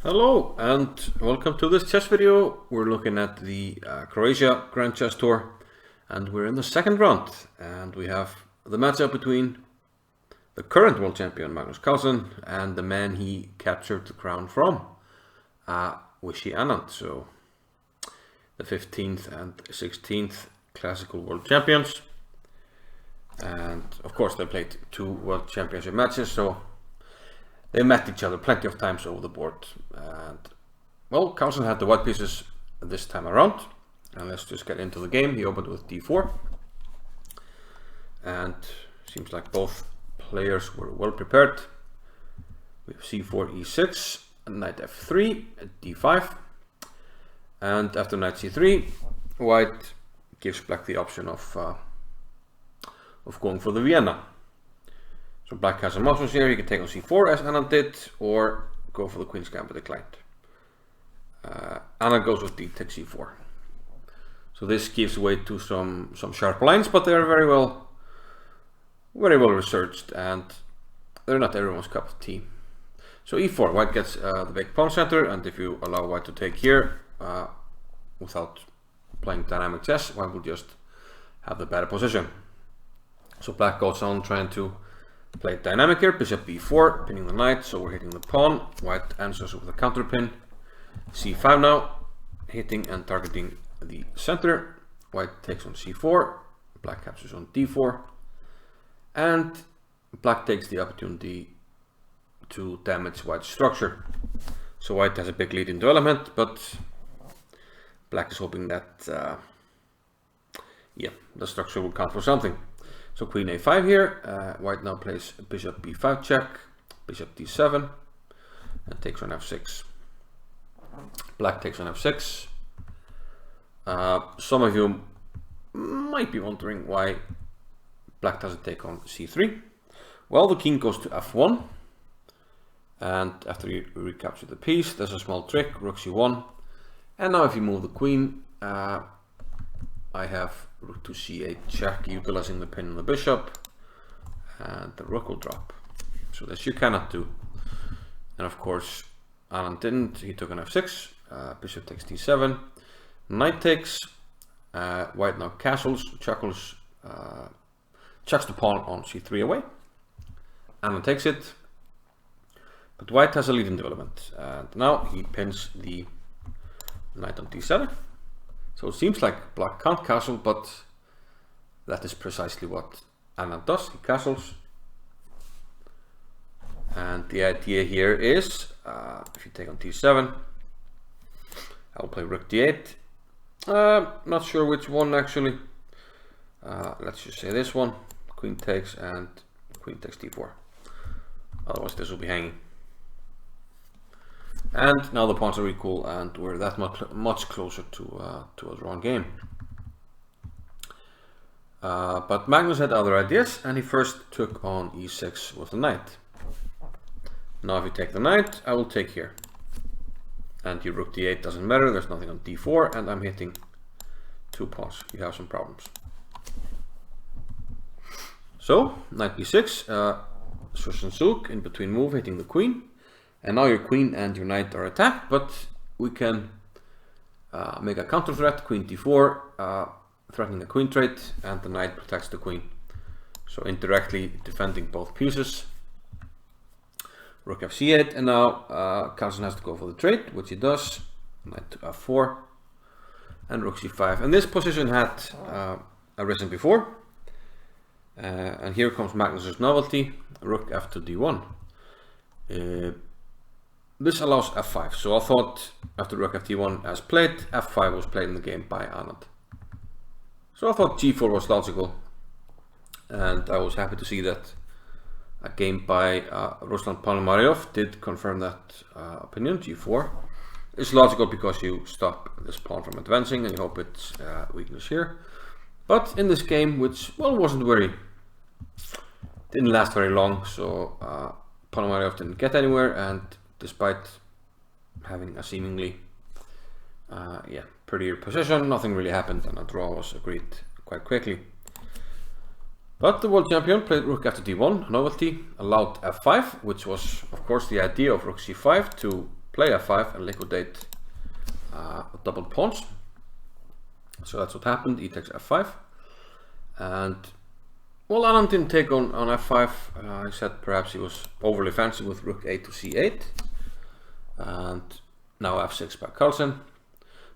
Hello and welcome to this chess video. We're looking at the Croatia Grand Chess Tour and we're in the second round and we have the matchup between the current world champion Magnus Carlsen and the man he captured the crown from, Wishy Anand. So the 15th and 16th classical world champions, and of course they played two world championship matches, so they met each other plenty of times over the board. And well, Carlsen had the white pieces this time around, and let's just get into the game. He opened with d4, and seems like both players were well prepared. We have c4, e6, knight f3, d5, and after knight c3, white gives black the option of going for the Vienna. So black has some options here. He can take on c4 as Anand did, or go for the queen's gambit declined. Anand goes with d takes c4. So this gives way to some sharp lines, but they are very well researched, and they're not everyone's cup of tea. So e4, white gets the big pawn center, and if you allow white to take here without playing dynamic chess, white will just have the better position. So black goes on trying to play dynamic here, bishop b4, pinning the knight, so we're hitting the pawn. White answers with a counter pin. c5 now, hitting and targeting the center. White takes on c4, black captures on d4, and black takes the opportunity to damage white's structure. So white has a big lead in development, but black is hoping that the structure will count for something. So queen a5 here, white now plays bishop b5 check, bishop d7, and takes on f6. Black takes on f6. Some of you might be wondering why black doesn't take on c3. Well, the king goes to f1, and after you recapture the piece, there's a small trick, rook c1, and now if you move the queen, I have rook to c8 check, utilizing the pin on the bishop, and the rook will drop. So this you cannot do. And of course Anand didn't. He took on f6, bishop takes d7, knight takes, white now castles, chucks the pawn on c3 away. Anand takes it, but white has a lead in development, and now he pins the knight on d7. So it seems like black can't castle, but that is precisely what Anand does. He castles. And the idea here is, if you take on d7, I will play rook d8. Not sure which one actually. Let's just say this one. Queen takes and queen takes d4. Otherwise this will be hanging. And now the pawns are equal, and we're that much closer to a drawn game. But Magnus had other ideas, and he first took on e6 with the knight. Now if you take the knight, I will take here. And your rook d8 doesn't matter, there's nothing on d4, and I'm hitting two pawns. You have some problems. So, knight b6, swish and sook, in between move, hitting the queen. And now your queen and your knight are attacked, but we can make a counter threat, queen d4, threatening a queen trade, and the knight protects the queen. So indirectly defending both pieces. Rook f8, and now Carlsen has to go for the trade, which he does. Knight to f4, and rook c5. And this position had arisen before. And here comes Magnus's novelty, rook f to d1. This allows f5, so I thought after rook f d1 as played, f5 was played in the game by Anand. So I thought g4 was logical, and I was happy to see that a game by Ruslan Ponomaryov did confirm that opinion. G4 is logical because you stop this pawn from advancing and you hope it's weakness here. But in this game, which didn't last very long, so Ponomaryov didn't get anywhere, and despite having a seemingly prettier position, nothing really happened, and a draw was agreed quite quickly. But the world champion played rook after d1, novelty, allowed f5, which was of course the idea of rook c5 to play f5 and liquidate doubled pawns. So that's what happened. He takes f5, and well, Anand didn't take on f5. I said perhaps he was overly fancy with rook a to c8, and now f6 by Carlsen.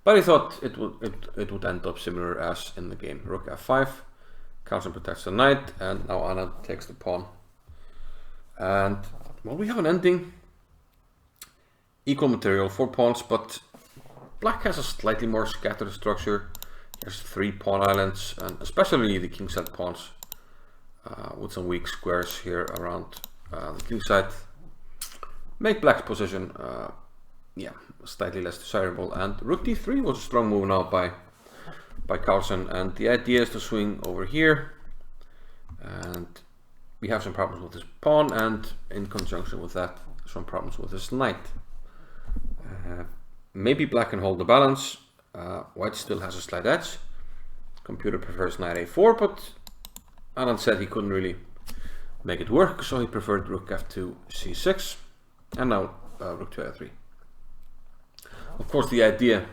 But he thought it would end up similar as in the game. Rook f5, Carlsen protects the knight, and now Anand takes the pawn. And well, we have an ending. Equal material, 4 pawns, but black has a slightly more scattered structure. There's 3 pawn islands, and especially the kingside pawns, with some weak squares here around the kingside, make black's position slightly less desirable. And rook d3 was a strong move now by Carlsen, and the idea is to swing over here, and we have some problems with this pawn, and in conjunction with that, some problems with this knight. Maybe black can hold the balance. White still has a slight edge. Computer prefers knight a4, but Anand said he couldn't really make it work, so he preferred rook f2 c6, and now rook to a3. Of course, the idea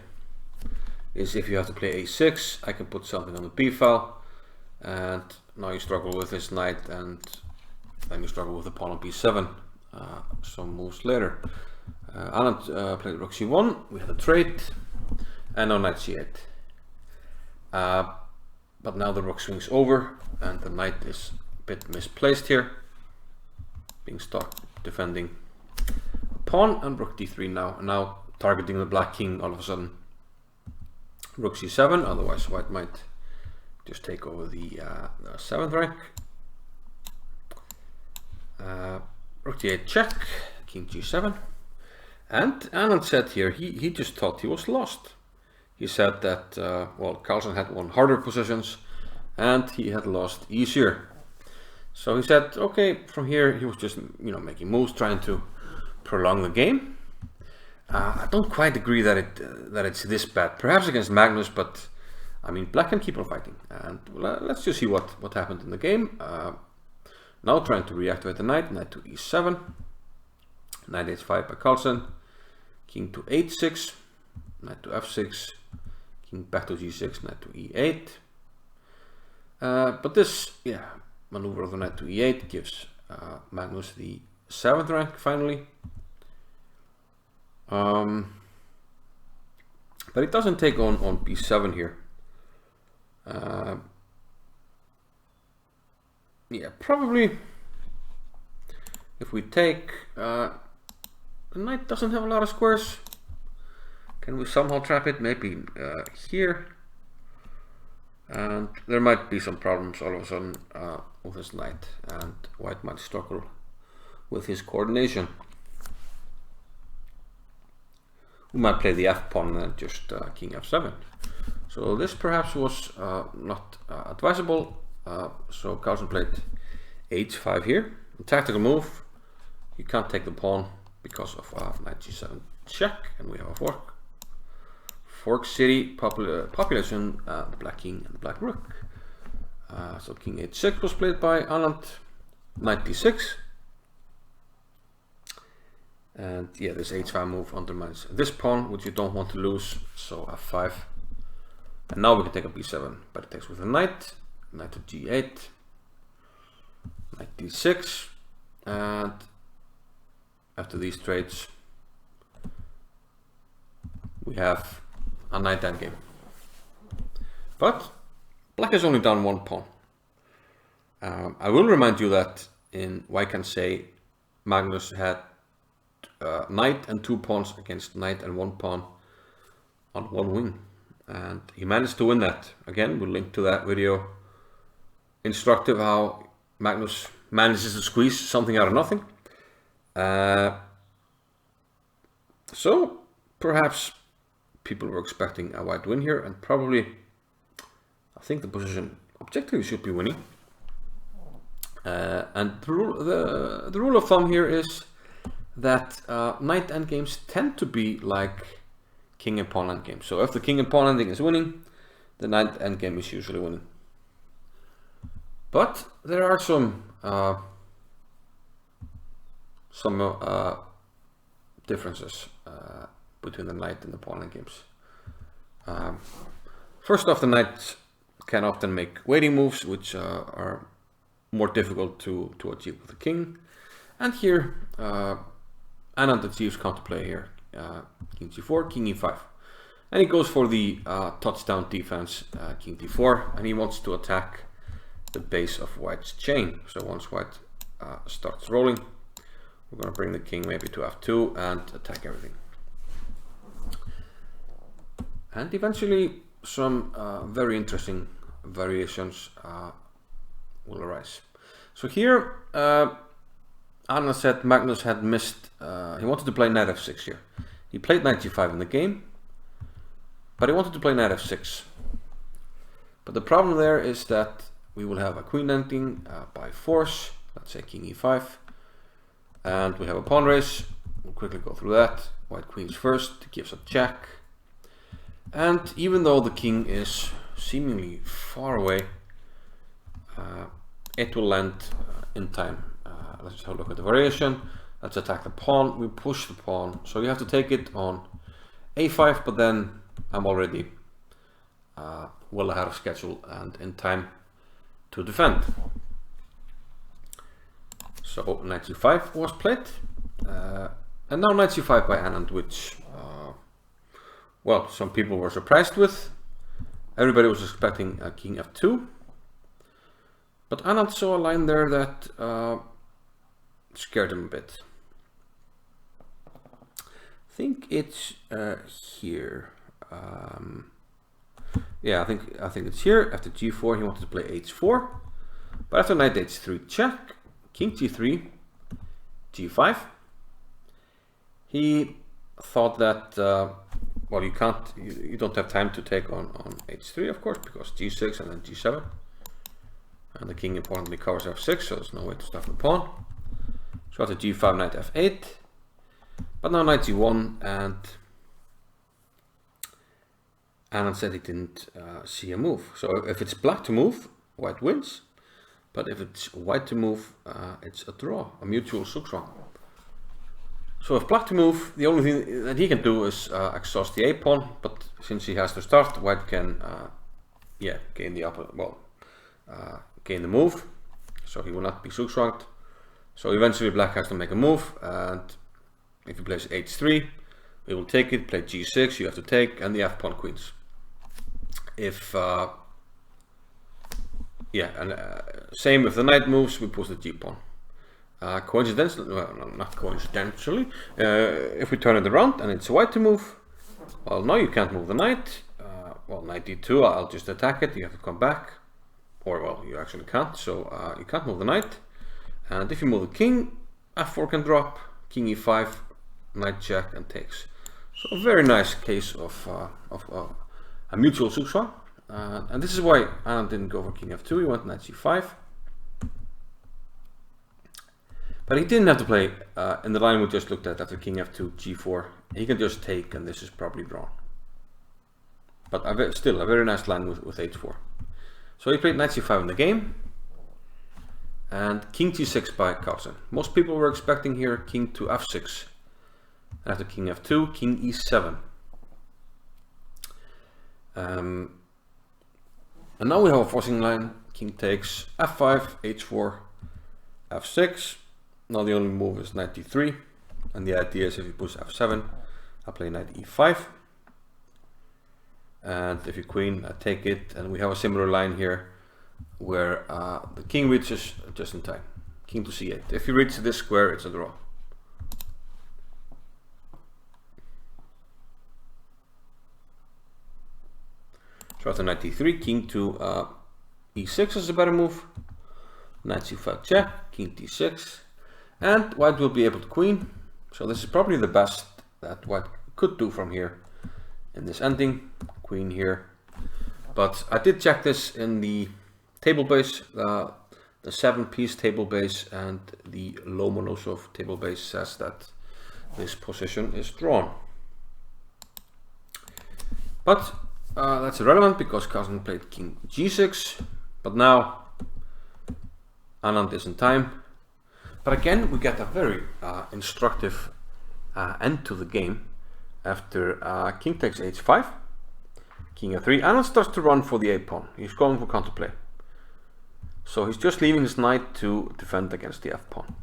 is if you have to play a6, I can put something on the b file, and now you struggle with this knight, and then you struggle with the pawn on b7 some moves later. Anand played rook c1, we had a trade, and now knight c8. But now the rook swings over, and the knight is a bit misplaced here, being stuck defending a pawn, and rook d3 now targeting the black king all of a sudden. Rook c7, otherwise white might just take over the 7th rank. Rook d8 check, king g7. And Anand said here he just thought he was lost. He said that well, Carlsen had won harder positions and he had lost easier. So he said, okay, from here he was just making moves, trying to prolong the game. I don't quite agree that it's this bad. Perhaps against Magnus, but I mean, black can keep on fighting. And let's just see what happened in the game. Now trying to reactivate the knight to e7, knight h5 by Carlsen, king to h6, knight to f6, king back to g6, knight to e8. But this maneuver of the knight to e8 gives Magnus the 7th rank finally. But it doesn't take on b7 here. Probably if we take the knight doesn't have a lot of squares. Can we somehow trap it? Maybe here. And there might be some problems all of a sudden with this knight, and white might struggle with his coordination. We might play the f pawn and just king f7. So this perhaps was not advisable. So Carlsen played h5 here. A tactical move. You can't take the pawn because of knight g7 check, and we have a fork. Fork city population, the black king and the black rook. So king h6 was played by Anand, knight d6. And this h5 move undermines this pawn, which you don't want to lose, so f5. And now we can take a b7, but it takes with a knight to g8, knight d6, and after these trades we have a knight endgame. But black is only down 1 pawn. I will remind you that in white can say Magnus had knight and 2 pawns against knight and 1 pawn on 1 wing, and he managed to win that. Again, we'll link to that video. Instructive how Magnus manages to squeeze something out of nothing. So perhaps people were expecting a white win here, and probably I think the position objectively should be winning. And the rule of thumb here is that knight endgames tend to be like king and pawn endgames. So if the king and pawn ending is winning, the knight endgame is usually winning. But there are some differences. between the knight and the pawn in games. First off, the knight can often make waiting moves, which are more difficult to achieve with the king. And here, Anand achieves counterplay here. King g4, king e5. And he goes for the touchdown defense, king d4, and he wants to attack the base of white's chain. So once white starts rolling, we're going to bring the king maybe to f2 and attack everything. And eventually some very interesting variations will arise. So here Anand said Magnus had missed, he wanted to play knight f6 here. He played knight g5 in the game, but he wanted to play knight f6. But the problem there is that we will have a queen ending by force, let's say king e5, and we have a pawn race. We'll quickly go through that. White queens first, gives a check, and even though the king is seemingly far away, it will land in time. Let's just have a look at the variation. Let's attack the pawn. We push the pawn, so you have to take it on a5, but then I'm already well ahead of schedule and in time to defend. So knight c5 was played, and now knight c5 by Anand, which well, some people were surprised with. Everybody was expecting a king f2, but Anand saw a line there that scared him a bit. I think it's here. Yeah, I think it's here. After g4, he wanted to play h4, but after knight h3 check, king g3, g5, he thought that well, you don't have time to take on h3, of course, because g6 and then g7, and the king importantly covers f6, so there's no way to stop the pawn. So after g5, knight f8, but now knight g1, and Anand said he didn't see a move. So if it's black to move, white wins, but if it's white to move, it's a draw, a mutual zugzwang. So if black to move, the only thing that he can do is exhaust the a pawn, but since he has to start, white can yeah, gain the upper, well, gain the move, so he will not be zugzwanged. So eventually black has to make a move, and if he plays h3, we will take it, play g6, you have to take, and the f pawn queens. If yeah, and same if the knight moves, we push the g pawn. Coincidentally, well, no, not coincidentally, if we turn it around and it's white to move, well, now you can't move the knight. Well, knight d2, I'll just attack it, you have to come back, or well, you actually can't, so you can't move the knight. And if you move the king, f4 can drop, king e5, knight check, and takes. So a very nice case of a mutual zugzwang, and this is why Anand didn't go for king f2. He went knight c5, but he didn't have to play in the line we just looked at after king f2, g4. He can just take, and this is probably drawn. But still a very nice line with h4. So he played knight c5 in the game, and king g6 by Carlsen. Most people were expecting here king to f6. After king f2, king e7. And now we have a forcing line. King takes f5, h4, f6. Now the only move is knight d3. And the idea is if you push f7, I play knight e5. And if you queen, I take it. And we have a similar line here where the king reaches just in time. King to c8. If you reach this square, it's a draw. So after knight d3, king to e6 is a better move. Knight c5 check, king d6, and white will be able to queen. So this is probably the best that white could do from here in this ending. Queen here, but I did check this in the table base, the 7-piece table base, and the Lomonosov table base says that this position is drawn. But that's irrelevant because Carlsen played king g6, but now Anand is in time. But again, we get a very instructive end to the game, after king takes h5, king f3, Anand starts to run for the a pawn. He's going for counterplay. So he's just leaving his knight to defend against the f pawn.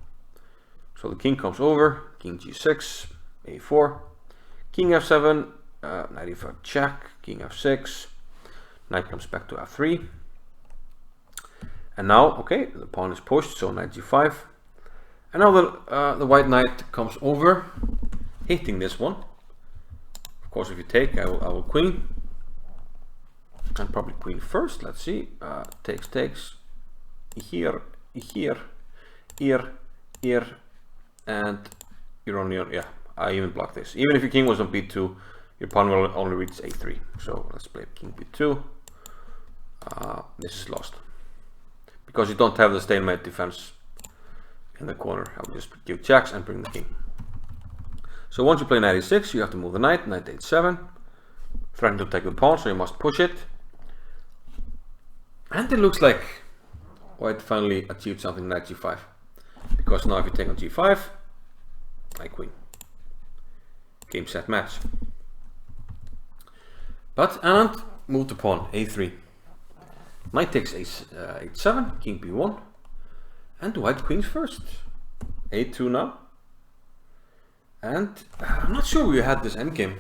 So the king comes over, king g6, a4, king f7, knight e5 check, king f6, knight comes back to f3. And now, okay, the pawn is pushed, so knight g5. And now the white knight comes over, hitting this one. Of course, if you take, I will queen. And probably queen first, let's see. Takes. Here, and you're only on, yeah, I even block this. Even if your king was on b2, your pawn will only reach a3. So let's play king b2. This is lost. Because you don't have the stalemate defense in the corner. I will just give checks and bring the king. So once you play knight e6, you have to move the knight, knight h7. Threaten to take the pawn, so you must push it. And it looks like white finally achieved something, knight g5. Because now if you take on g5, I queen. Game, set, match. But Anand moved the pawn, a3. Knight takes h7, king b1. And white queens first. a2 now. And I'm not sure we had this endgame.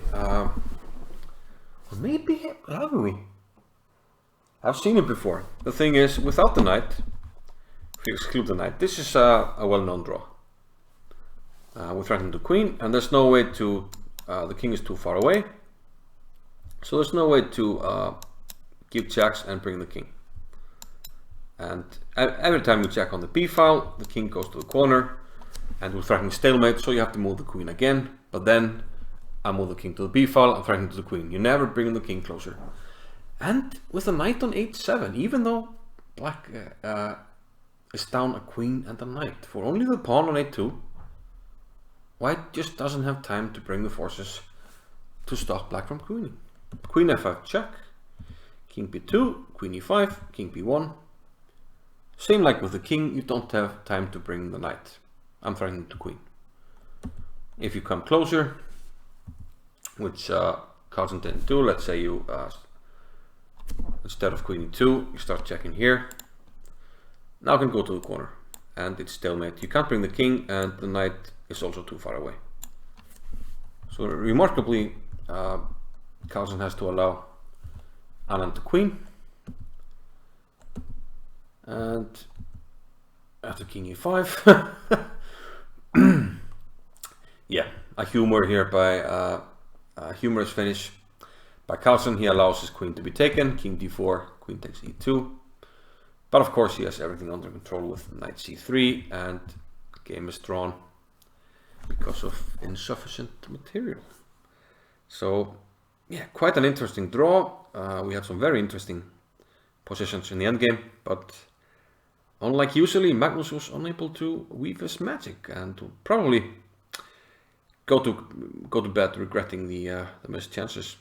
Maybe, haven't we? I've seen it before. The thing is, without the knight, if you exclude the knight, this is a well-known draw. We threaten the queen, and there's no way to, the king is too far away. So there's no way to give checks and bring the king. And every time you check on the b file, the king goes to the corner, and we're threatening stalemate, so you have to move the queen again. But then I move the king to the b file, I'm threatening to the queen. You never bring the king closer. And with a knight on h7, even though black is down a queen and a knight, for only the pawn on a2, white just doesn't have time to bring the forces to stop black from queening. Queen f5 check, king b2, queen e5, king b1. Same like with the king, you don't have time to bring the knight. I'm threatening to queen. If you come closer, which Carlsen didn't do, let's say you instead of queen e2, you start checking here. Now I can go to the corner, and it's stalemate. You can't bring the king, and the knight is also too far away. So remarkably, Carlsen has to allow Anand to queen. And after king e5, yeah, a humor here by a humorous finish by Carlsen. He allows his queen to be taken, king d4, queen takes e2. But of course he has everything under control with knight c3, and the game is drawn because of insufficient material. So yeah, quite an interesting draw. We have some very interesting positions in the endgame, but unlike usually, Magnus was unable to weave his magic and to probably go to bed regretting the missed chances.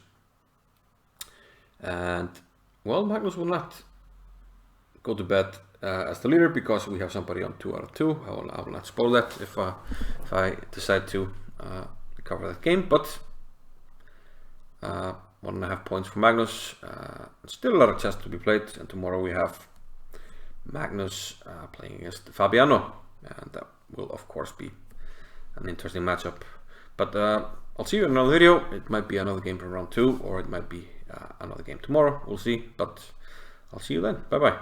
And well, Magnus will not go to bed as the leader because we have somebody on 2 out of 2. I will not spoil that if I decide to cover that game. But 1.5 points for Magnus. Still a lot of chess to be played, and tomorrow we have Magnus playing against Fabiano, and that will of course be an interesting matchup. But I'll see you in another video. It might be another game from round 2, or it might be another game tomorrow. We'll see, but I'll see you then. Bye bye.